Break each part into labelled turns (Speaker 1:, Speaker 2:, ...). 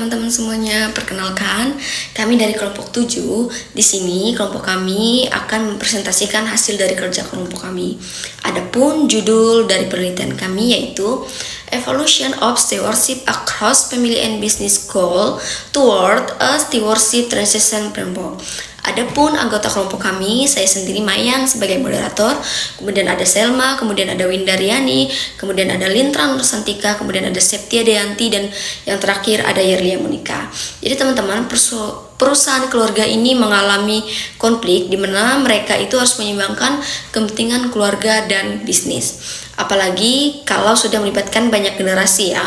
Speaker 1: teman-teman semuanya, perkenalkan kami dari kelompok 7. Di sini kelompok kami akan mempresentasikan hasil dari kerja kelompok kami. Adapun judul dari penelitian kami yaitu Evolution of Stewardship Across Family and Business Goal Toward a Stewardship Transition Framework. Adapun anggota kelompok kami, saya sendiri Mayang sebagai moderator, kemudian ada Selma, kemudian ada Windaryani, kemudian ada Lintra Nursantika, kemudian ada Septia Deanti, dan yang terakhir ada Yerlia Monika. Jadi teman-teman, perusahaan keluarga ini mengalami konflik di mana mereka itu harus menyeimbangkan kepentingan keluarga dan bisnis. Apalagi kalau sudah melibatkan banyak generasi ya,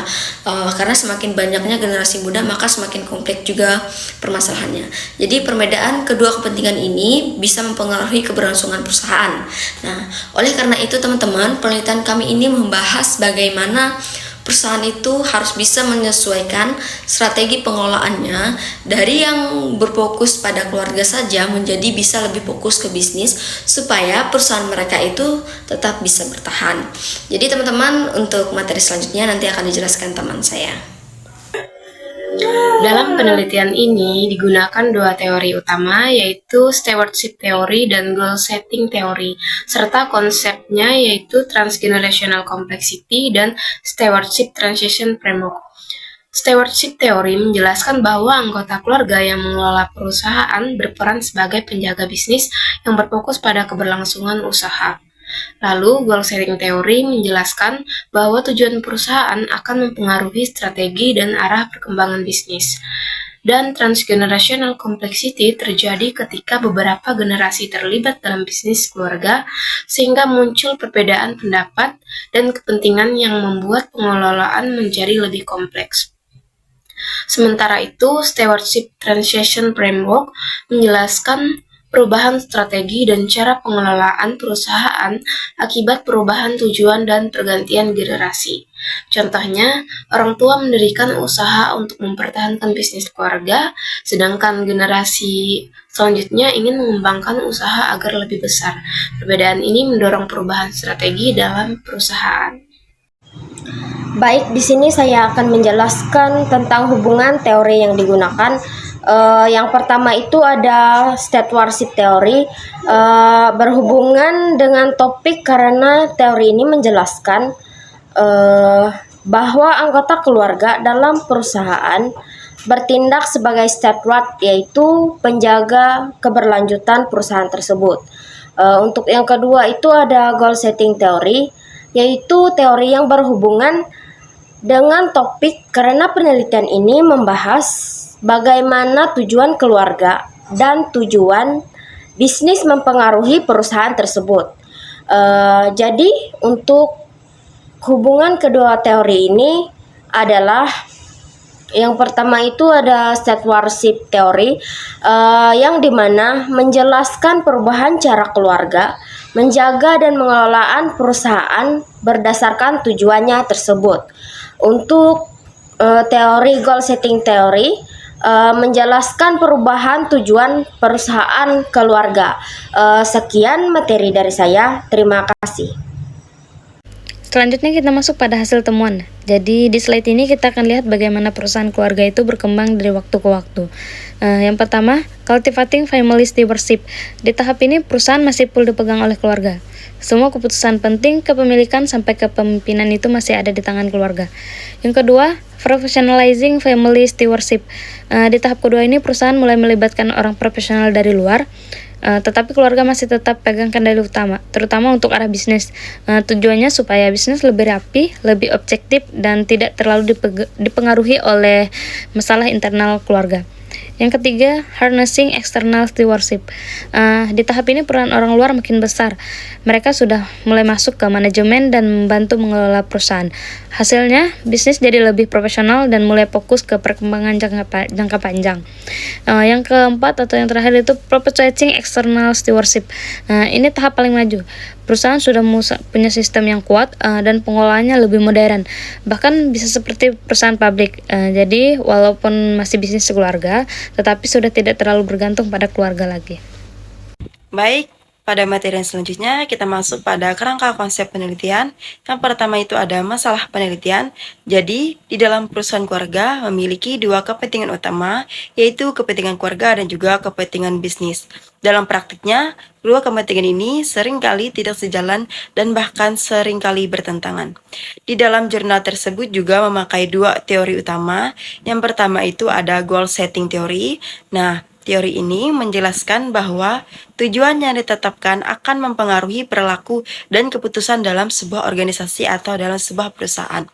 Speaker 1: karena semakin banyaknya generasi muda maka semakin kompleks juga permasalahannya. Jadi perbedaan kedua kepentingan ini bisa mempengaruhi keberlangsungan perusahaan. Nah, oleh karena itu teman-teman, penelitian kami ini membahas bagaimana perusahaan itu harus bisa menyesuaikan strategi pengelolaannya dari yang berfokus pada keluarga saja menjadi bisa lebih fokus ke bisnis supaya perusahaan mereka itu tetap bisa bertahan. Jadi teman-teman, untuk materi selanjutnya nanti akan dijelaskan teman saya.
Speaker 2: Dalam penelitian ini digunakan dua teori utama, yaitu Stewardship Theory dan Goal Setting Theory, serta konsepnya yaitu Transgenerational Complexity dan Stewardship Transition Framework. Stewardship Theory menjelaskan bahwa anggota keluarga yang mengelola perusahaan berperan sebagai penjaga bisnis yang berfokus pada keberlangsungan usaha. Lalu, Goal Setting Theory menjelaskan bahwa tujuan perusahaan akan mempengaruhi strategi dan arah perkembangan bisnis. Dan Transgenerational Complexity terjadi ketika beberapa generasi terlibat dalam bisnis keluarga, sehingga muncul perbedaan pendapat dan kepentingan yang membuat pengelolaan menjadi lebih kompleks. Sementara itu, Stewardship Transition Framework menjelaskan perubahan strategi dan cara pengelolaan perusahaan akibat perubahan tujuan dan pergantian generasi. Contohnya, orang tua mendirikan usaha untuk mempertahankan bisnis keluarga, sedangkan generasi selanjutnya ingin mengembangkan usaha agar lebih besar. Perbedaan ini mendorong perubahan strategi dalam perusahaan.
Speaker 3: Baik, di sini saya akan menjelaskan tentang hubungan teori yang digunakan. Yang pertama itu ada Stewardship Theory, berhubungan dengan topik karena teori ini menjelaskan bahwa anggota keluarga dalam perusahaan bertindak sebagai steward, yaitu penjaga keberlanjutan perusahaan tersebut. Untuk yang kedua itu ada Goal Setting Theory, yaitu teori yang berhubungan dengan topik karena penelitian ini membahas bagaimana tujuan keluarga dan tujuan bisnis mempengaruhi perusahaan tersebut. Jadi untuk hubungan kedua teori ini adalah yang pertama itu ada Stewardship Theory, yang dimana menjelaskan perubahan cara keluarga menjaga dan mengelolaan perusahaan berdasarkan tujuannya tersebut. Untuk teori Goal Setting Theory menjelaskan perubahan tujuan perusahaan keluarga. Sekian materi dari saya. Terima kasih.
Speaker 4: Selanjutnya kita masuk pada hasil temuan. Jadi di slide ini kita akan lihat bagaimana perusahaan keluarga itu berkembang dari waktu ke waktu. Yang pertama, cultivating family stewardship. Di tahap ini perusahaan masih full dipegang oleh keluarga. Semua keputusan penting kepemilikan sampai kepemimpinan itu masih ada di tangan keluarga. Yang kedua, professionalizing family stewardship. Di tahap kedua ini perusahaan mulai melibatkan orang profesional dari luar, tetapi keluarga masih tetap pegang kendali utama, terutama untuk arah bisnis. Tujuannya supaya bisnis lebih rapi, lebih objektif, dan tidak terlalu dipengaruhi oleh masalah internal keluarga. Yang ketiga, harnessing external stewardship. Di tahap ini peran orang luar makin besar. Mereka sudah mulai masuk ke manajemen dan membantu mengelola perusahaan. Hasilnya, bisnis jadi lebih profesional dan mulai fokus ke perkembangan jangka panjang. Yang keempat atau yang terakhir itu perpetuating external stewardship. Ini tahap paling maju. Perusahaan sudah punya sistem yang kuat dan pengelolaannya lebih modern. Bahkan bisa seperti perusahaan publik. Jadi walaupun masih bisnis keluarga, tetapi sudah tidak terlalu bergantung pada keluarga lagi.
Speaker 5: Baik, Pada materi yang selanjutnya, kita masuk pada kerangka konsep penelitian. Yang pertama itu ada masalah penelitian. Jadi, di dalam perusahaan keluarga memiliki dua kepentingan utama, yaitu kepentingan keluarga dan juga kepentingan bisnis. Dalam praktiknya, dua kepentingan ini seringkali tidak sejalan dan bahkan seringkali bertentangan. Di dalam jurnal tersebut juga memakai dua teori utama. Yang pertama itu ada goal setting teori. Nah, teori ini menjelaskan bahwa tujuan yang ditetapkan akan mempengaruhi perilaku dan keputusan dalam sebuah organisasi atau dalam sebuah perusahaan.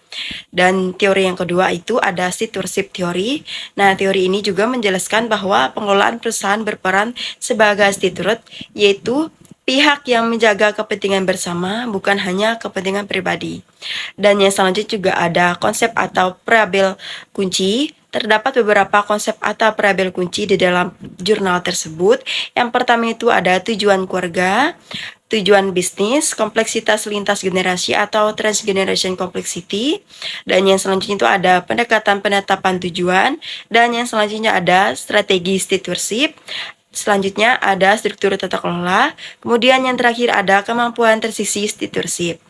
Speaker 5: Dan teori yang kedua itu ada stewardship teori. Nah, teori ini juga menjelaskan bahwa pengelolaan perusahaan berperan sebagai steward, yaitu pihak yang menjaga kepentingan bersama, bukan hanya kepentingan pribadi. Dan yang selanjutnya juga ada konsep atau preambel kunci. Terdapat beberapa konsep atau preambel kunci di dalam jurnal tersebut. Yang pertama itu ada tujuan keluarga, tujuan bisnis, kompleksitas lintas generasi atau transgeneration complexity, dan yang selanjutnya itu ada pendekatan penetapan tujuan, dan yang selanjutnya ada strategi stewardship. Selanjutnya ada struktur tata kelola, kemudian yang terakhir ada kemampuan tersisi stewardship.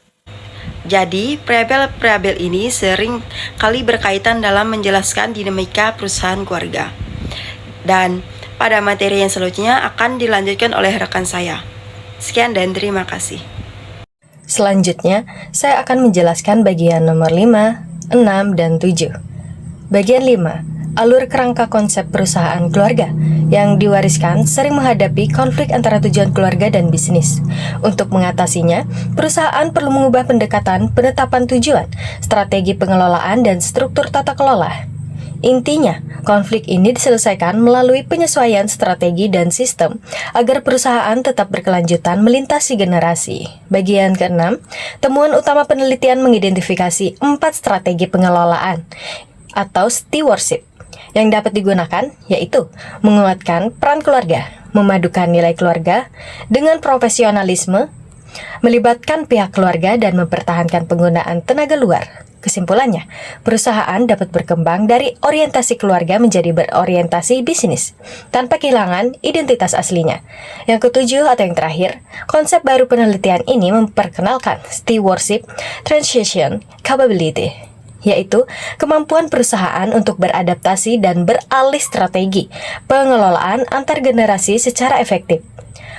Speaker 5: Jadi, preambel ini sering kali berkaitan dalam menjelaskan dinamika perusahaan keluarga. Dan pada materi yang selanjutnya akan dilanjutkan oleh rekan saya. Sekian dan terima kasih.
Speaker 6: Selanjutnya, saya akan menjelaskan bagian nomor 5, 6, dan 7. Bagian 5, alur kerangka konsep perusahaan keluarga yang diwariskan sering menghadapi konflik antara tujuan keluarga dan bisnis. Untuk mengatasinya, perusahaan perlu mengubah pendekatan penetapan tujuan, strategi pengelolaan, dan struktur tata kelola. Intinya, konflik ini diselesaikan melalui penyesuaian strategi dan sistem agar perusahaan tetap berkelanjutan melintasi generasi. Bagian ke-6, temuan utama penelitian mengidentifikasi 4 strategi pengelolaan atau stewardship yang dapat digunakan, yaitu menguatkan peran keluarga, memadukan nilai keluarga dengan profesionalisme, melibatkan pihak keluarga, dan mempertahankan penggunaan tenaga luar. Kesimpulannya, perusahaan dapat berkembang dari orientasi keluarga menjadi berorientasi bisnis, tanpa kehilangan identitas aslinya. Yang ketujuh atau yang terakhir, konsep baru penelitian ini memperkenalkan stewardship transition capability, yaitu kemampuan perusahaan untuk beradaptasi dan beralih strategi pengelolaan antar generasi secara efektif.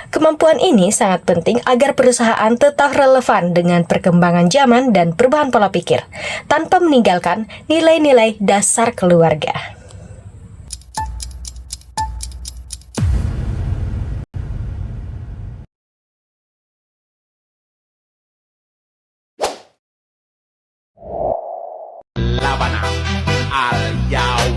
Speaker 6: Kemampuan ini sangat penting agar perusahaan tetap relevan dengan perkembangan zaman dan perubahan pola pikir, tanpa meninggalkan nilai-nilai dasar keluarga.
Speaker 7: La Habana, al Yao.